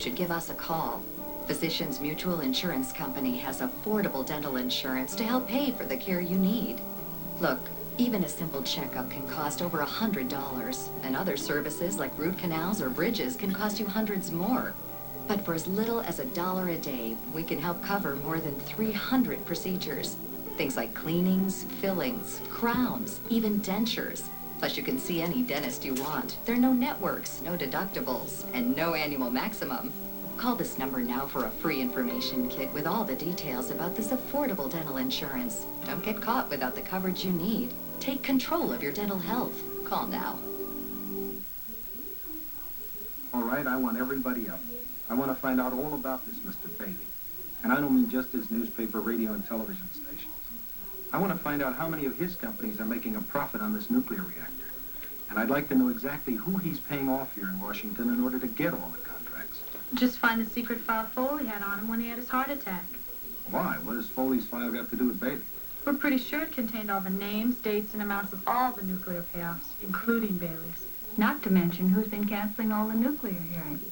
should give us a call. Physicians Mutual Insurance Company has affordable dental insurance to help pay for the care you need. Look, even a simple checkup can cost over $100, and other services like root canals or bridges can cost you hundreds more. But for as little as $1 a day, we can help cover more than 300 procedures. Things like cleanings, fillings, crowns, even dentures. Plus, you can see any dentist you want. There are no networks, no deductibles, and no annual maximum. Call this number now for a free information kit with all the details about this affordable dental insurance. Don't get caught without the coverage you need. Take control of your dental health. Call now. All right, I want everybody up. I want to find out all about this Mr. Bailey. And I don't mean just his newspaper, radio, and television stations. I want to find out how many of his companies are making a profit on this nuclear reactor. And I'd like to know exactly who he's paying off here in Washington in order to get all the contracts. Just find the secret file Foley had on him when he had his heart attack. Why? What does Foley's file got to do with Bailey? We're pretty sure it contained all the names, dates, and amounts of all the nuclear payoffs, including Bailey's. Not to mention who's been canceling all the nuclear hearings.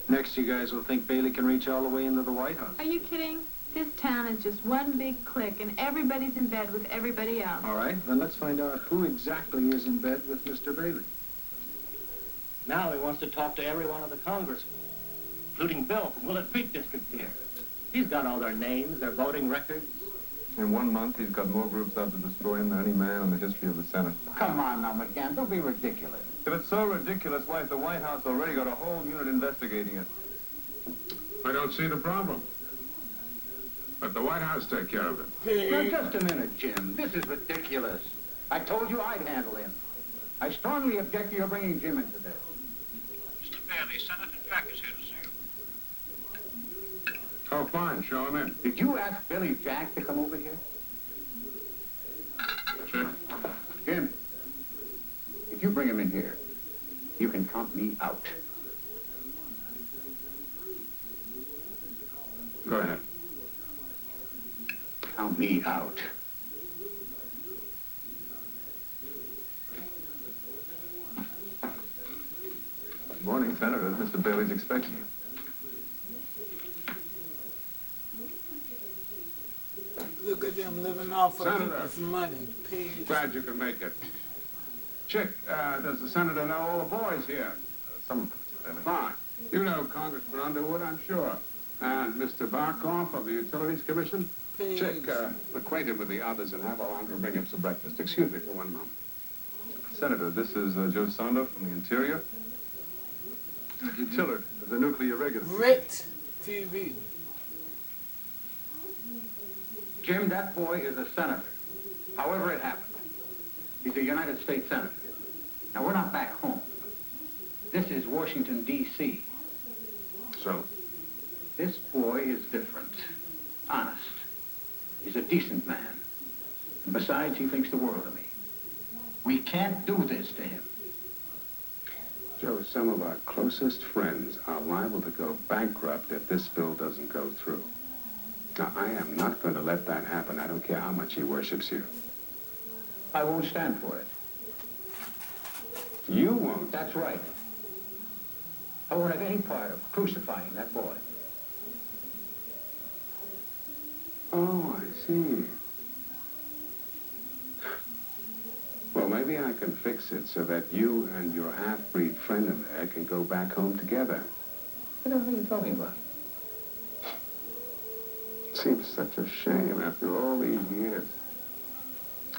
Next, you guys will think Bailey can reach all the way into the White House. Are you kidding? This town is just one big clique, and everybody's in bed with everybody else. All right, then let's find out who exactly is in bed with Mr. Bailey. Now he wants to talk to every one of the congressmen, including Bill from Willett Creek District here. He's got all their names, their voting records. In 1 month, he's got more groups out to destroy him than any man in the history of the Senate. Come on now, McGann, don't be ridiculous. If it's so ridiculous, why has the White House already got a whole unit investigating it? I don't see the problem. Let the White House take care of it. Now, just a minute, Jim. This is ridiculous. I told you I'd handle him. I strongly object to your bringing Jim into this. Mr. Bailey, Senator Jack is here to see you. Oh, fine. Show him in. Did you ask Billy Jack to come over here? Sure. Jim, if you bring him in here, you can count me out. Go ahead. Count me out. Good morning, Senator. Mr. Bailey's expecting you. Look at them living off of Senator, people's money. Glad you can make it. Chick, does the senator know all the boys here? Some of them, Mr. Bailey. Fine. You know Congressman Underwood, I'm sure. And Mr. Barkoff of the Utilities Commission? Chick, acquainted with the others, and have Alondra bring him some breakfast. Excuse me for 1 moment. Senator, this is Joe Sander from the Interior. Tillard, the nuclear regulatory. Rit TV. Jim, that boy is a senator. However it happened. He's a United States senator. Now, we're not back home. This is Washington, D.C. So? This boy is different. Honest. He's a decent man. And besides, he thinks the world of me. We can't do this to him. Joe, some of our closest friends are liable to go bankrupt if this bill doesn't go through. Now, I am not going to let that happen. I don't care how much he worships you. I won't stand for it. You won't? That's right. I won't have any part of crucifying that boy. Oh, I see. Well, maybe I can fix it so that you and your half-breed friend in there can go back home together. What the hell are you talking about? Seems such a shame after all these years.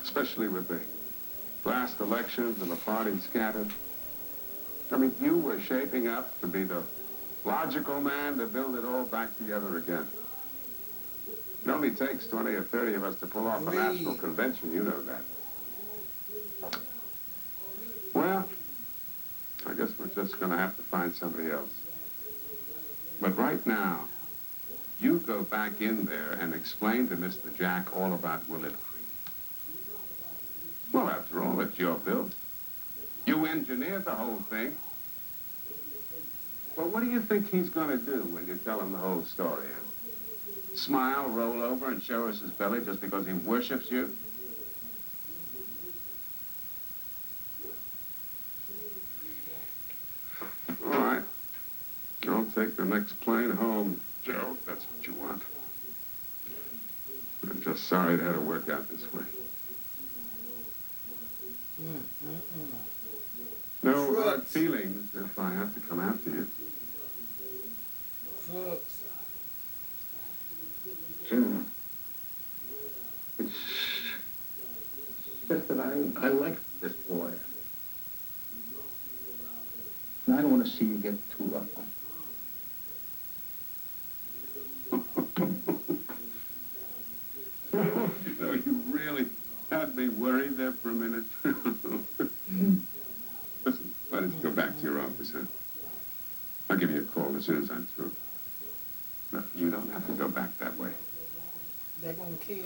Especially with the last elections and the party scattered. I mean, you were shaping up to be the logical man to build it all back together again. It only takes 20 or 30 of us to pull off a national convention, you know that. Well, I guess we're just going to have to find somebody else. But right now, you go back in there and explain to Mr. Jack all about Willett Creek. Well, after all, it's your bill. You engineered the whole thing. Well, what do you think he's going to do when you tell him the whole story? Smile, roll over, and show us his belly just because he worships you? All right. I'll take the next plane home, Joe. That's what you want. I'm just sorry it had to work out this way. No hard feelings if I have to come after you. Jim, it's just that I like this boy. And I don't want to see you get too rough on him. You know, you really had me worried there for a minute. Listen, why don't you go back to your office, huh? I'll give you a call as soon as I'm through. No, you don't have to go back that way. They're gonna kill you.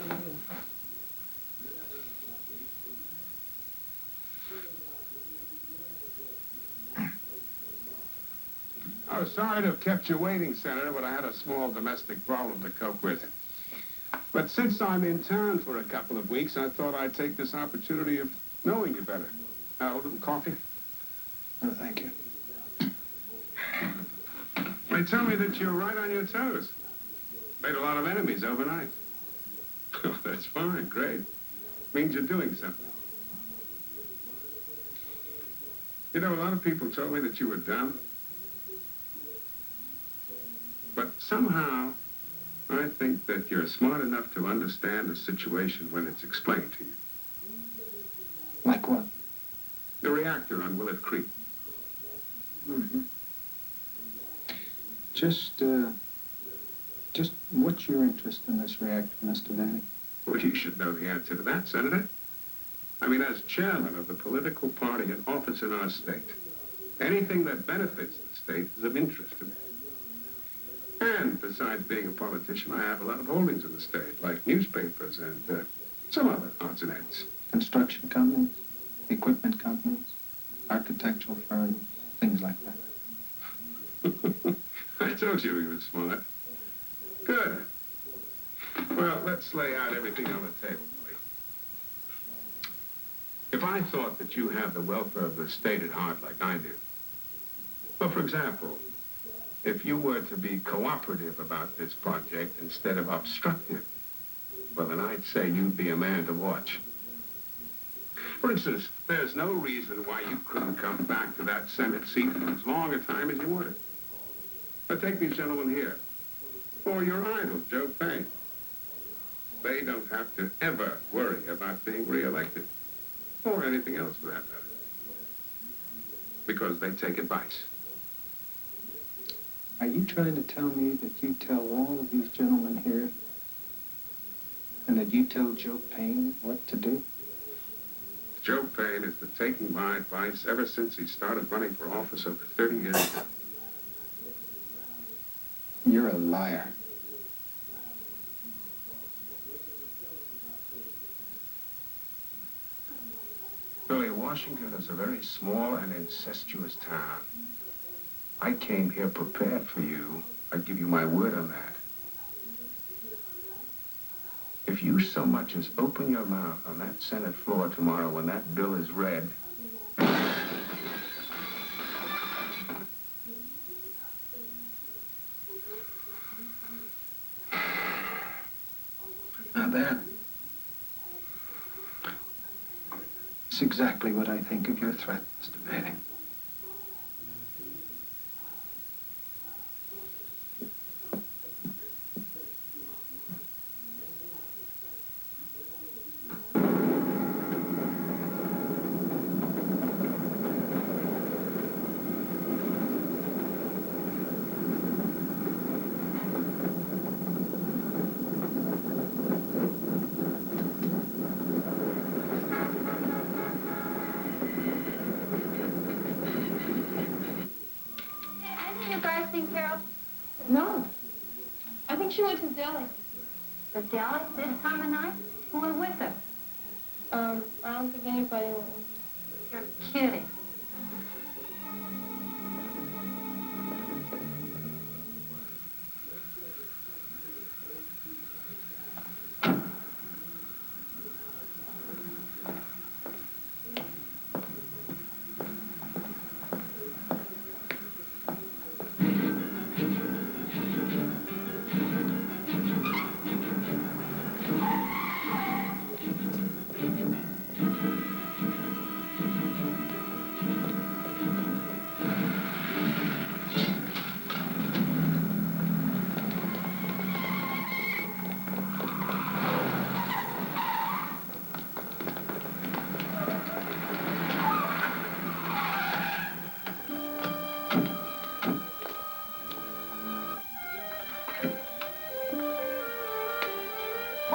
I was sorry to have kept you waiting, Senator, but I had a small domestic problem to cope with. But since I'm in town for a couple of weeks, I thought I'd take this opportunity of knowing you better. A little coffee? No, thank you. They tell me that you're right on your toes. Made a lot of enemies overnight. Oh, that's fine, great. Means you're doing something. You know, a lot of people told me that you were dumb. But somehow, I think that you're smart enough to understand a situation when it's explained to you. Like what? The reactor on Willett Creek. Mm-hmm. Just what's your interest in this reactor, Mr. Danny? Well, you should know the answer to that, Senator. I mean, as chairman of the political party in office in our state, anything that benefits the state is of interest to me. And besides being a politician, I have a lot of holdings in the state, like newspapers and some other odds and ends. Construction companies, equipment companies, architectural firms, things like that. I told you he was smart. Good. Well, let's lay out everything on the table, Billy. If I thought that you have the welfare of the state at heart like I do, well, for example, if you were to be cooperative about this project instead of obstructive, well, then I'd say you'd be a man to watch. For instance, there's no reason why you couldn't come back to that Senate seat for as long a time as you wanted. But take these gentlemen here, or your idol, Joe Payne. They don't have to ever worry about being reelected, or anything else for that matter, because they take advice. Are you trying to tell me that you tell all of these gentlemen here, and that you tell Joe Payne what to do? Joe Payne has been taking my advice ever since he started running for office over 30 years ago. You're a liar. Billy, Washington is a very small and incestuous town. I came here prepared for you. I give you my word on that. If you so much as open your mouth on that Senate floor tomorrow when that bill is read, Now that's exactly what I think of your threat, Mr. Bailey. No. I think she went to Delhi. The Delhi this time of night? Who went with her? I don't think anybody went. You're kidding.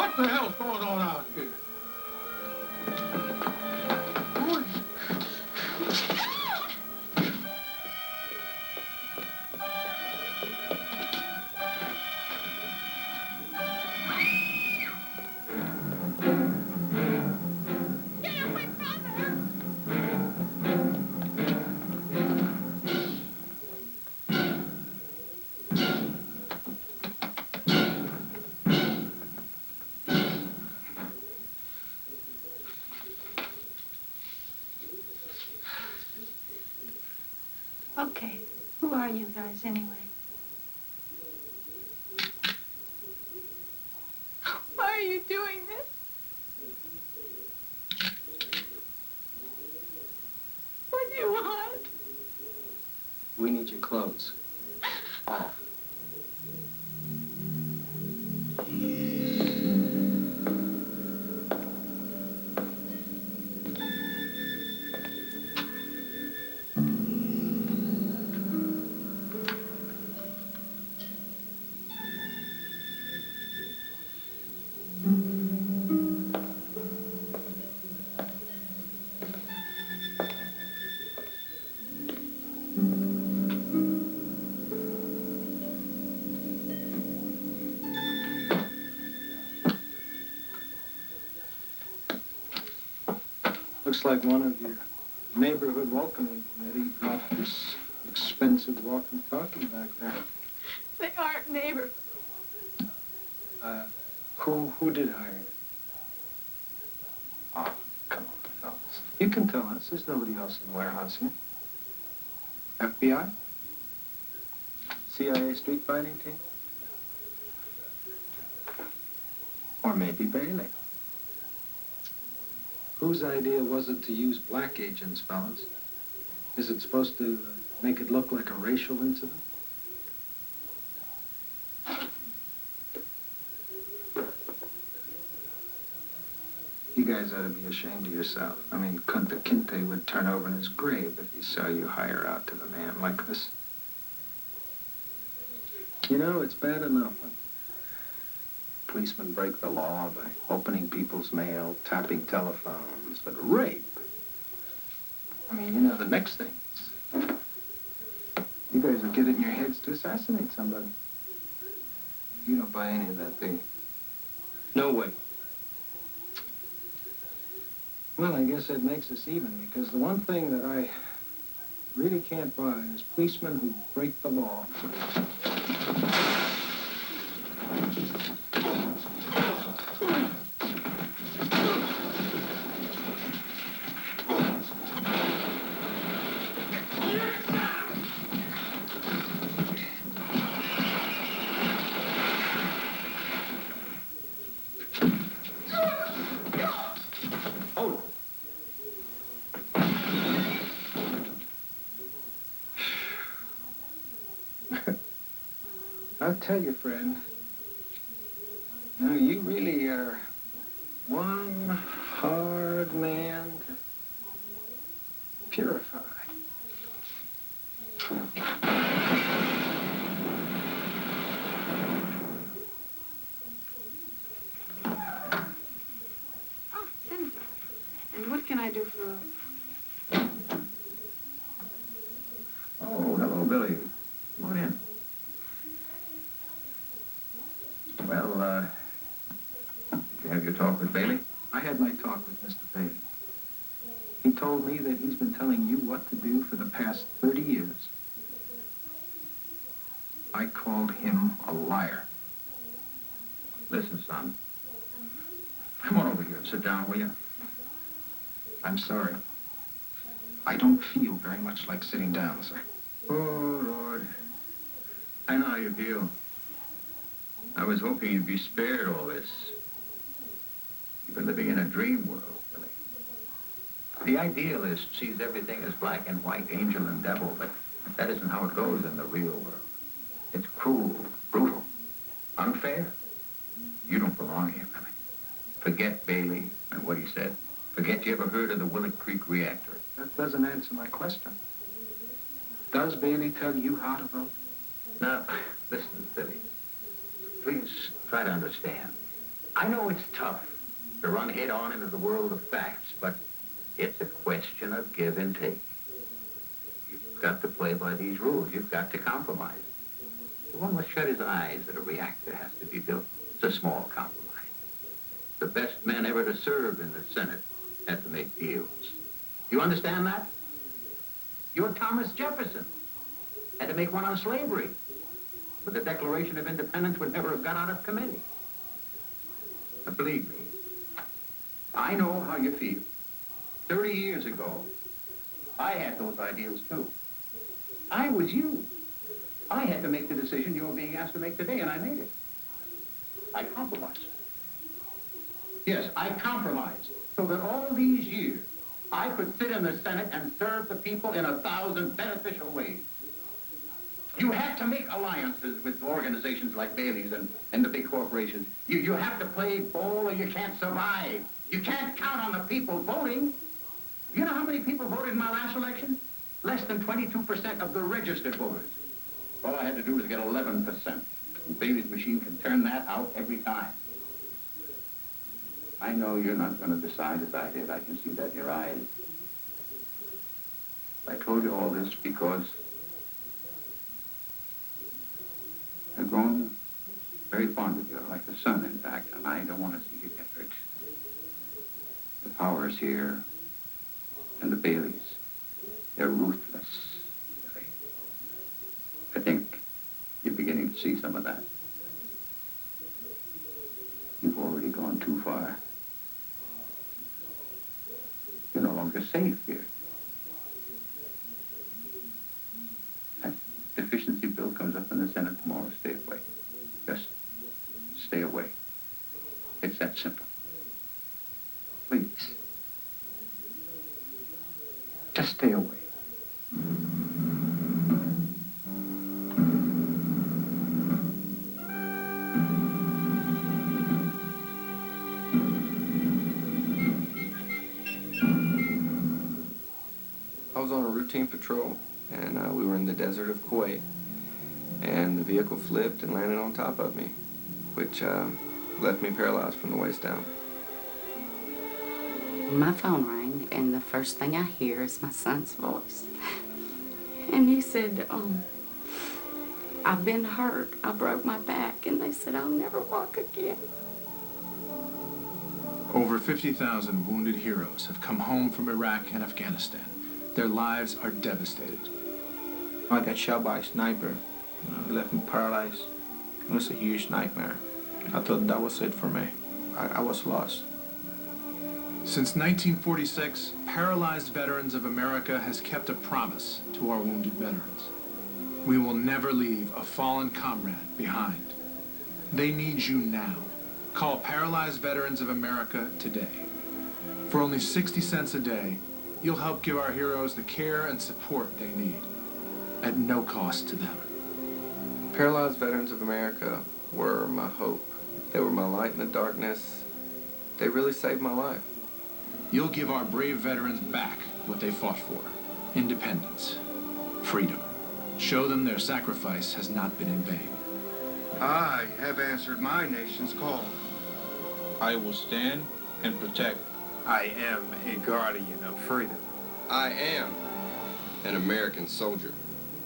What the hell's going on out here? Who are you? Okay, who are you guys anyway? Why are you doing this? What do you want? We need your clothes. Off. Looks like one of your neighborhood welcoming committee brought this expensive walkie-talkie back there. They aren't neighbors. Who did hire you? Oh, come on, fellas. You can tell us. There's nobody else in the warehouse here. FBI? CIA street fighting team? Or maybe Bailey. Whose idea was it to use black agents, fellas? Is it supposed to make it look like a racial incident? You guys ought to be ashamed of yourself. I mean, Kunta Kinte would turn over in his grave if he saw you hire out to the man like this. You know, it's bad enough when policemen break the law by opening people's mail, tapping telephones, but rape? I mean, you know, the next thing is you guys will get it in your heads to assassinate somebody. You don't buy any of that, do you? No way. Well, I guess that makes us even, because the one thing that I really can't buy is policemen who break the law. I'll tell you, friend, now you really are one hard man to purify. Oh, Senator. And what can I do for... Oh, hello, Billy. Come on in. Well, did you have your talk with Bailey? I had my talk with Mr. Bailey. He told me that he's been telling you what to do for the past 30 years. I called him a liar. Listen, son. Come on over here and sit down, will you? I'm sorry. I don't feel very much like sitting down, sir. Oh, Lord. I know how you feel. I was hoping you'd be spared all this. You've been living in a dream world, Billy. The idealist sees everything as black and white, angel and devil, but that isn't how it goes in the real world. It's cruel, brutal, unfair. You don't belong here, Billy. Forget Bailey and what he said. Forget you ever heard of the Willock Creek reactor. That doesn't answer my question. Does Bailey tell you how to vote? Now, listen, Billy. Please try to understand. I know it's tough to run head-on into the world of facts, but it's a question of give and take. You've got to play by these rules. You've got to compromise. One must shut his eyes that a reactor has to be built. It's a small compromise. The best men ever to serve in the Senate had to make deals. You understand that? You're Thomas Jefferson. Had to make one on slavery. But the Declaration of Independence would never have got out of committee. Now, believe me, I know how you feel. 30 years ago, I had those ideals too. I was you. I had to make the decision you're being asked to make today, and I made it. I compromised. Yes, I compromised so that all these years, I could sit in the Senate and serve the people in 1,000 beneficial ways. You have to make alliances with organizations like Bailey's and the big corporations. You have to play ball or you can't survive. You can't count on the people voting. You know how many people voted in my last election? Less than 22% of the registered voters. All I had to do was get 11%. And Bailey's machine can turn that out every time. I know you're not going to decide as I did. I can see that in your eyes. I told you all this because I've grown very fond of you, like the son, in fact, and I don't want to see you get hurt. The Powers here and the Baileys, they're ruthless. I think you're beginning to see some of that. You've already gone too far. You're no longer safe here. That deficiency bill comes up in the Senate tomorrow. Stay away. Just stay away. It's that simple. Please. Just stay away. I was on a routine patrol, and we were in the desert of Kuwait, and the vehicle flipped and landed on top of me, which left me paralyzed from the waist down. My phone rang, and the first thing I hear is my son's voice. And he said, I've been hurt. I broke my back. And they said, I'll never walk again. Over 50,000 wounded heroes have come home from Iraq and Afghanistan. Their lives are devastated. I got shot by a sniper. It left me paralyzed. It was a huge nightmare. I thought that was it for me. I was lost. Since 1946, Paralyzed Veterans of America has kept a promise to our wounded veterans. We will never leave a fallen comrade behind. They need you now. Call Paralyzed Veterans of America today. For only 60 cents a day, you'll help give our heroes the care and support they need, at no cost to them. Paralyzed Veterans of America were my hope. They were my light in the darkness. They really saved my life. You'll give our brave veterans back what they fought for. Independence. Freedom. Show them their sacrifice has not been in vain. I have answered my nation's call. I will stand and protect. I am a guardian of freedom. I am an American soldier.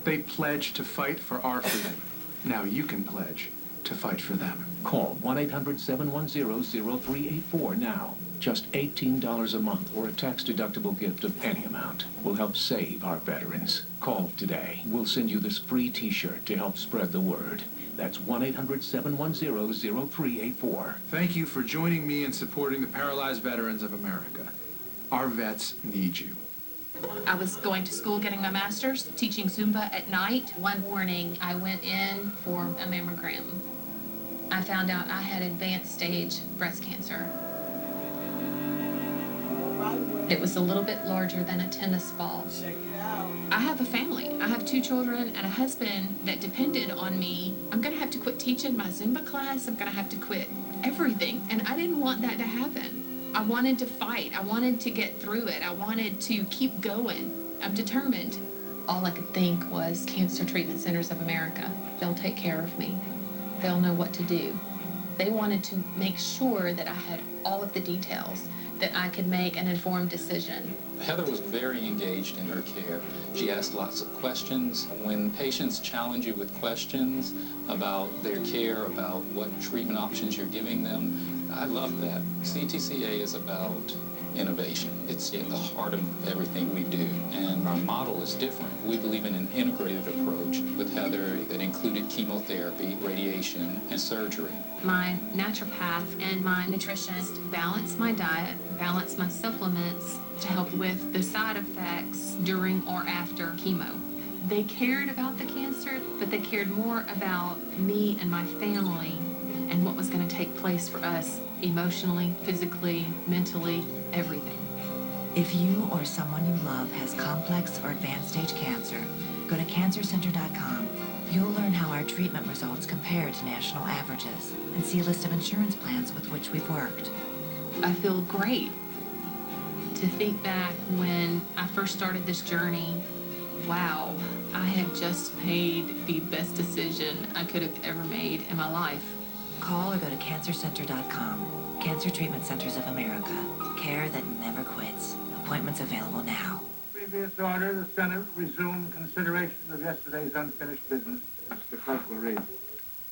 They pledged to fight for our freedom. Now you can pledge to fight for them. Call 1-800-710-0384 now. Just $18 a month or a tax-deductible gift of any amount will help save our veterans. Call today. We'll send you this free T-shirt to help spread the word. That's 1-800-710-0384. Thank you for joining me in supporting the Paralyzed Veterans of America. Our vets need you. I was going to school getting my master's, teaching Zumba at night. One morning, I went in for a mammogram. I found out I had advanced stage breast cancer. It was a little bit larger than a tennis ball. Check it out. I have a family. I have 2 children and a husband that depended on me. I'm going to have to quit teaching my Zumba class. I'm going to have to quit everything. And I didn't want that to happen. I wanted to fight. I wanted to get through it. I wanted to keep going. I'm determined. All I could think was Cancer Treatment Centers of America. They'll take care of me. They'll know what to do. They wanted to make sure that I had all of the details, that I could make an informed decision. Heather was very engaged in her care. She asked lots of questions. When patients challenge you with questions about their care, about what treatment options you're giving them, I love that. CTCA is about innovation. It's at the heart of everything we do, and our model is different. We believe in an integrated approach with Heather that included chemotherapy, radiation, and surgery. My naturopath and my nutritionist balance my diet, balance my supplements to help with the side effects during or after chemo. They cared about the cancer, but they cared more about me and my family and what was going to take place for us emotionally, physically, mentally, everything. If you or someone you love has complex or advanced stage cancer, go to cancercenter.com. You'll learn how our treatment results compare to national averages and see a list of insurance plans with which we've worked. I feel great to think back when I first started this journey. Wow, I had just made the best decision I could have ever made in my life. Call or go to cancercenter.com. Cancer Treatment Centers of America. Care that never quits. Appointments available now. Previous order, the Senate resumed consideration of yesterday's unfinished business. Mr. Clerk will read.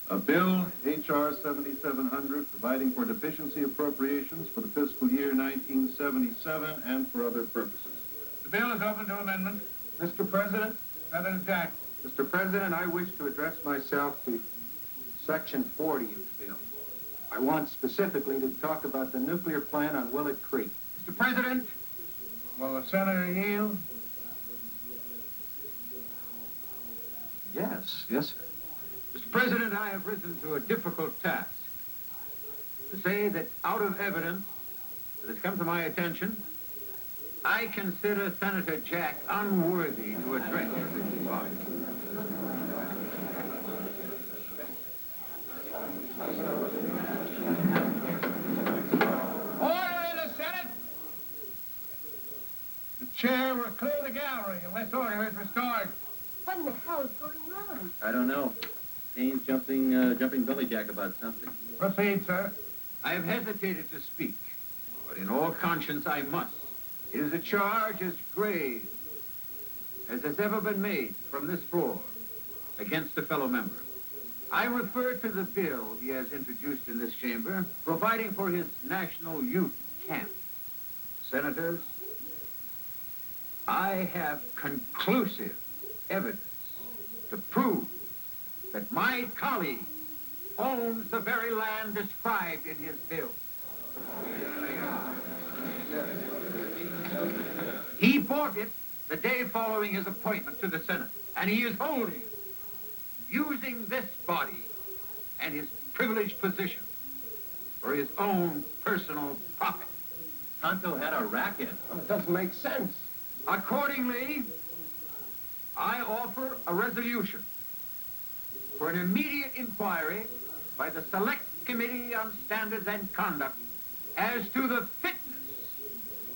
A bill, H.R. 7700, providing for deficiency appropriations for the fiscal year 1977 and for other purposes. The bill is open to amendment. Mr. President, Senator Jack. Mr. President, I wish to address myself to Section 40 of the bill. I want specifically to talk about the nuclear plant on Willett Creek. Mr. President, will the senator yield? Yes, sir. Mr. President, I have risen to a difficult task. To say that out of evidence that has come to my attention, I consider Senator Jack unworthy to address this body. Order in the Senate! The chair will clear the gallery unless order is restored. What in the hell is going on? I don't know. Payne's jumping Billy Jack about something. Proceed, sir. I have hesitated to speak, but in all conscience I must. It is a charge as grave as has ever been made from this floor against a fellow member. I refer to the bill he has introduced in this chamber, providing for his national youth camp. Senators, I have conclusive evidence to prove that my colleague owns the very land described in his bill. He bought it the day following his appointment to the Senate, and he is holding it, using this body and his privileged position for his own personal profit. Tonto had a racket. Well, it doesn't make sense. Accordingly, I offer a resolution for an immediate inquiry by the Select Committee on Standards and Conduct as to the fitness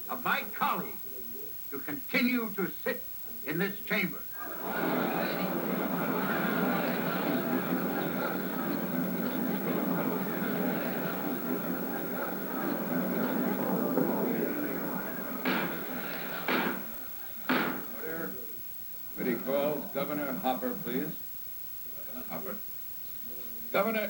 of my colleague to continue to sit in this chamber. Order. Committee calls Governor Hopper, please. Governor Hopper. Governor,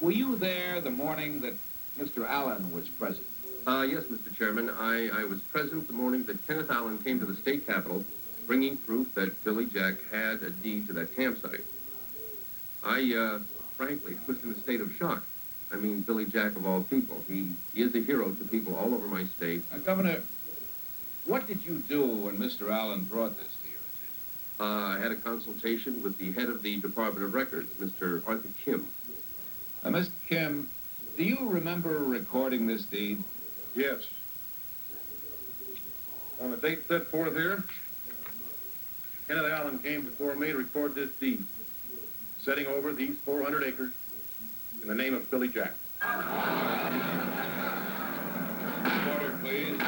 were you there the morning that Mr. Allen was present? Yes, Mr. Chairman. I was present the morning that Kenneth Allen came to the state capitol bringing proof that Billy Jack had a deed to that campsite. I, frankly, was in a state of shock. I mean, Billy Jack of all people. He is a hero to people all over my state. Governor, what did you do when Mr. Allen brought this to your attention? I had a consultation with the head of the Department of Records, Mr. Arthur Kim. Mr. Kim, do you remember recording this deed? Yes. On the date set forth here, Kenneth Allen came before me to record this deed, setting over these 400 acres in the name of Billy Jack. Order, please.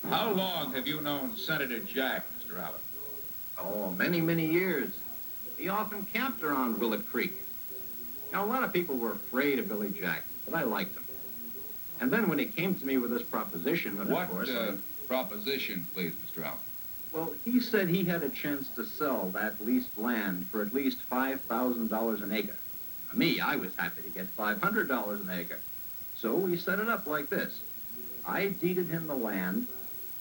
How long have you known Senator Jack, Mr. Allen? Oh, many, many years. He often camped around Willett Creek. Now, a lot of people were afraid of Billy Jack, but I liked him. And then when he came to me with this proposition, of course... proposition, please, Mr. Allen? Well, he said he had a chance to sell that leased land for at least $5,000 an acre. Me, I was happy to get $500 an acre. So we set it up like this. I deeded him the land,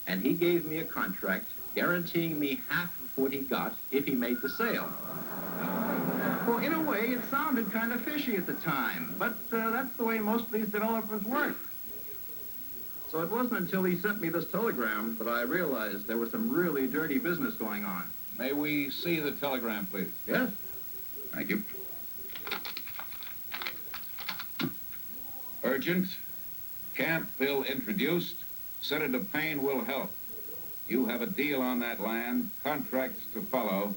and he gave me a contract guaranteeing me half of what he got if he made the sale. Well, in a way, it sounded kind of fishy at the time, but that's the way most of these developers work. So it wasn't until he sent me this telegram that I realized there was some really dirty business going on. May we see the telegram, please? Yes. Thank you. Urgent. Camp bill introduced. Senator Payne will help. You have a deal on that land. Contracts to follow.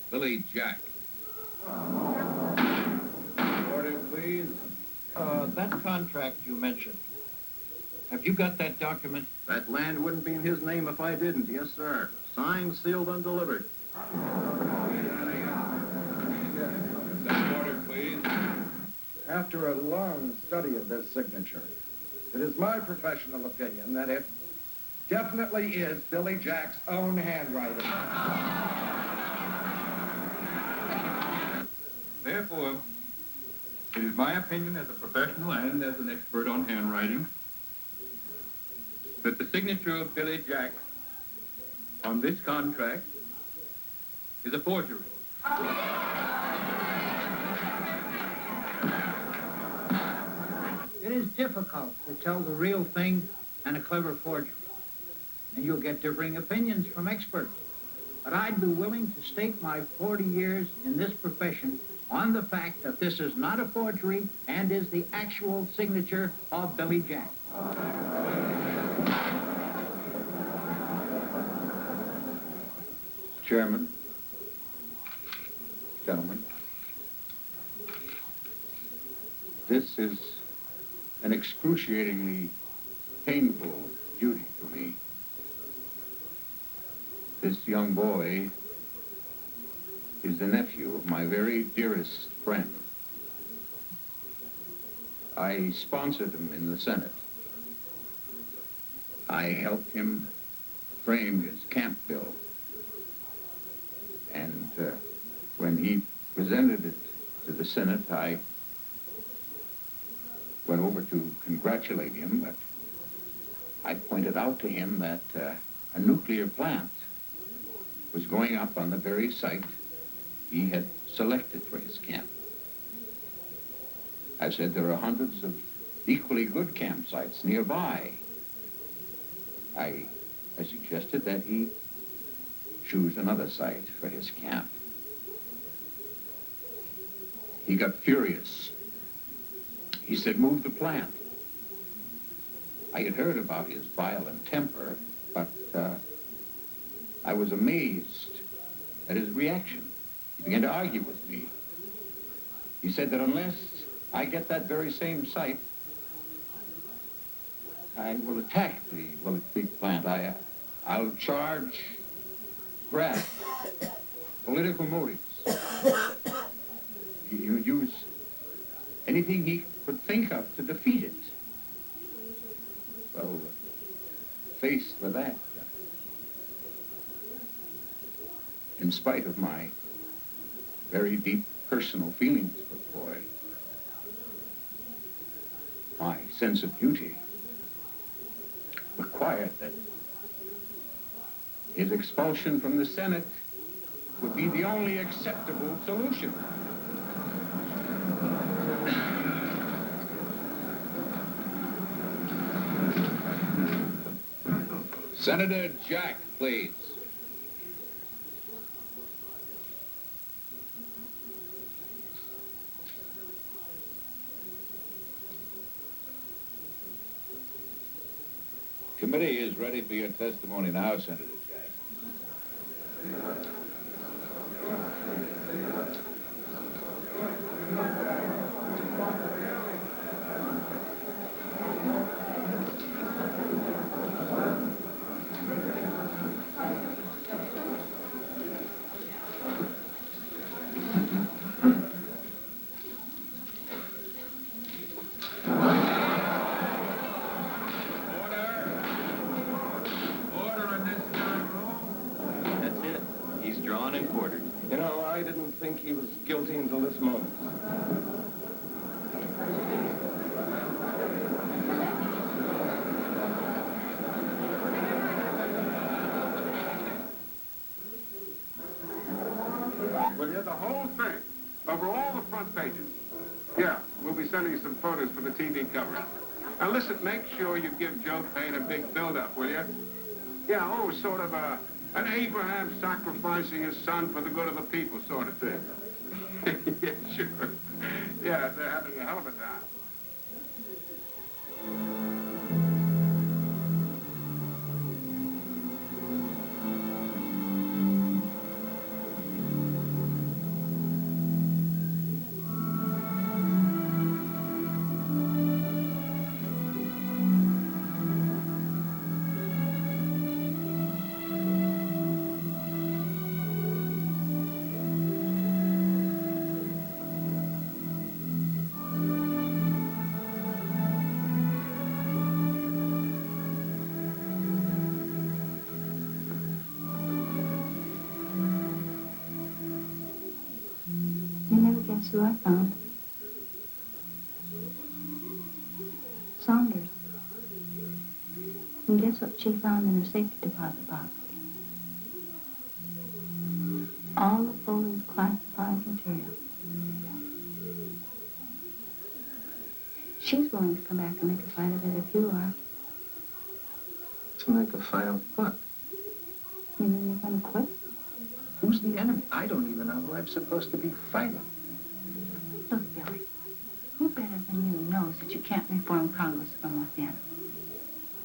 Billy Jack. Order, please. That contract you mentioned. Have you got that document? That land wouldn't be in his name if I didn't. Yes, sir. Signed, sealed, and delivered. Order, please. After a long study of this signature, it is my professional opinion that it definitely is Billy Jack's own handwriting. Therefore, it is my opinion as a professional and as an expert on handwriting that the signature of Billy Jack on this contract is a forgery. It is difficult to tell the real thing and a clever forgery. And you'll get differing opinions from experts. But I'd be willing to stake my 40 years in this profession on the fact that this is not a forgery and is the actual signature of Billy Jack. Chairman, gentlemen, this is an excruciatingly painful duty for me. This young boy is the nephew of my very dearest friend. I sponsored him in the Senate. I helped him frame his camp bill. And when he presented it to the Senate, I went over to congratulate him, but I pointed out to him that a nuclear plant was going up on the very site he had selected for his camp. I said there are hundreds of equally good campsites nearby. I suggested that he choose another site for his camp. He got furious. He said, move the plant. I had heard about his violent temper, but I was amazed at his reaction. He began to argue with me. He said that unless I get that very same site, I will attack the Willett Creek plant. I'll charge graft, political motives. He would use anything he could think of to defeat it. Well, faced with that, in spite of my very deep personal feelings for the boy, my sense of duty required that his expulsion from the Senate would be the only acceptable solution. Senator Jack, please. Committee is ready for your testimony now, Senator Jack. Will you? The whole thing. Over all the front pages. Yeah, we'll be sending you some photos for the TV coverage. Now listen, make sure you give Joe Payne a big build-up, will you? Yeah, oh, sort of an Abraham sacrificing his son for the good of the people sort of thing. Yeah, sure. Yeah, they're having a hell of a time. You never guess who I found. Saunders. And guess what she found in her safety deposit box? All of Foley's classified material. She's willing to come back and make a fight of it if you are. To make a fight of what? You mean you're gonna quit? Who's the enemy? I don't even know who I'm supposed to be fighting. Look, Billy, who better than you knows that you can't reform Congress from within?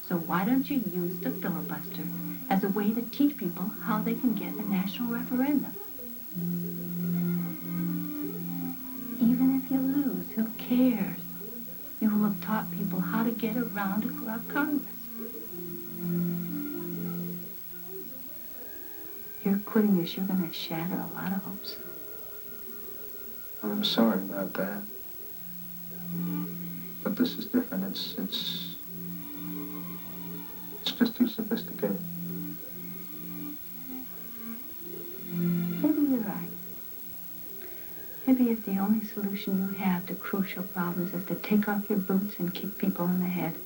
So why don't you use the filibuster as a way to teach people how they can get a national referendum? Even if you lose, who cares? You will have taught people how to get around a corrupt Congress. Your quitting this, you're going to shatter a lot of hopes. I'm sorry about that. But this is different. It's just too sophisticated. Maybe you're right. Maybe if the only solution you have to crucial problems is to take off your boots and kick people in the head,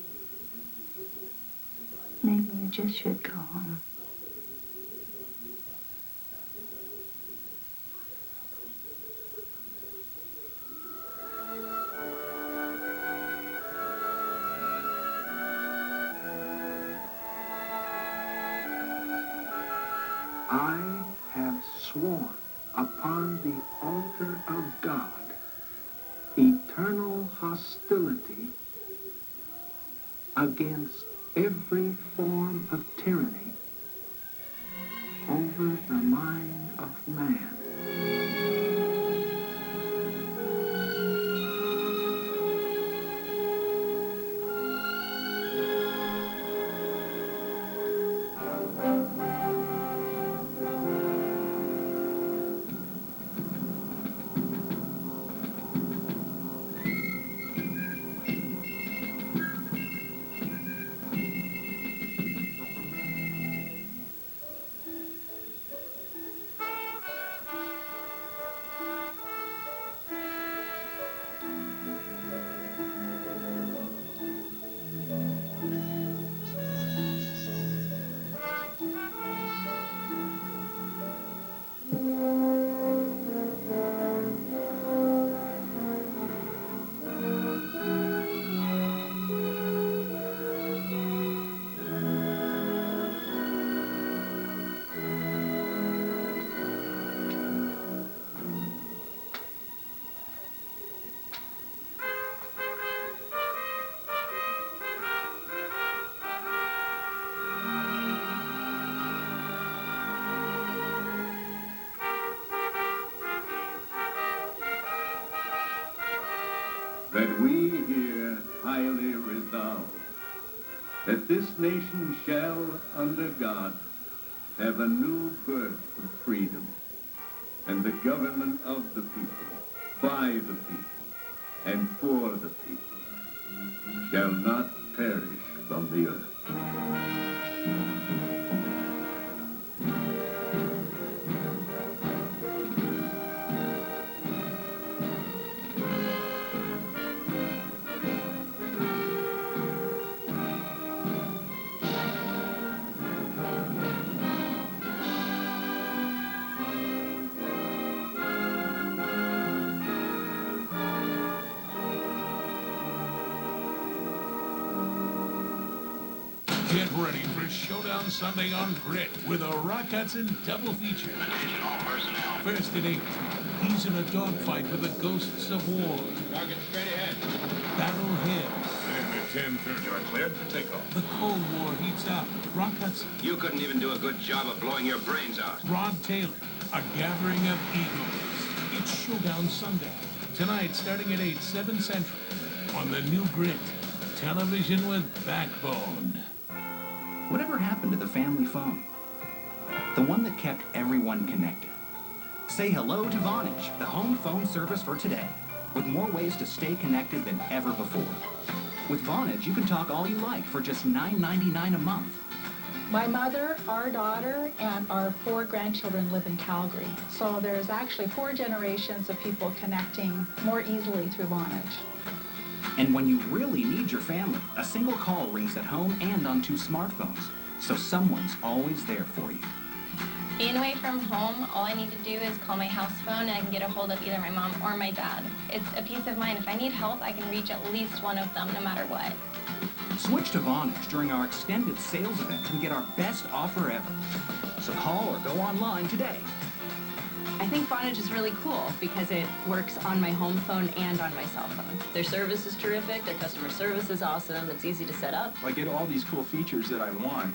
maybe you just should go home. I have sworn upon the altar of God eternal hostility against every form of tyranny over the mind of man. That we here highly resolve that this nation shall, under God, have a new birth of freedom, and the government of the people, by the people, and for the people, shall not perish from the earth. Get ready for Showdown Sunday on Grit with a Rock Hudson double feature. First at 8, he's in a dogfight with the ghosts of war. Target straight ahead. Battle Hill. Then at 10:30. You're cleared for takeoff. The Cold War heats up. Rock Hudson. You couldn't even do a good job of blowing your brains out. Rod Taylor. A gathering of egos. It's Showdown Sunday. Tonight, starting at 8, 7 Central. On the new Grit. Television with backbone. Whatever happened to the family phone? The one that kept everyone connected. Say hello to Vonage, the home phone service for today, with more ways to stay connected than ever before. With Vonage, you can talk all you like for just $9.99 a month. My mother, our daughter, and our 4 grandchildren live in Calgary. So there's actually 4 generations of people connecting more easily through Vonage. And when you really need your family, a single call rings at home and on 2 smartphones. So someone's always there for you. Being away from home, all I need to do is call my house phone and I can get a hold of either my mom or my dad. It's a peace of mind. If I need help, I can reach at least one of them no matter what. Switch to Vonage during our extended sales event and get our best offer ever. So call or go online today. I think Vonage is really cool because it works on my home phone and on my cell phone. Their service is terrific, their customer service is awesome, it's easy to set up. I get all these cool features that I want.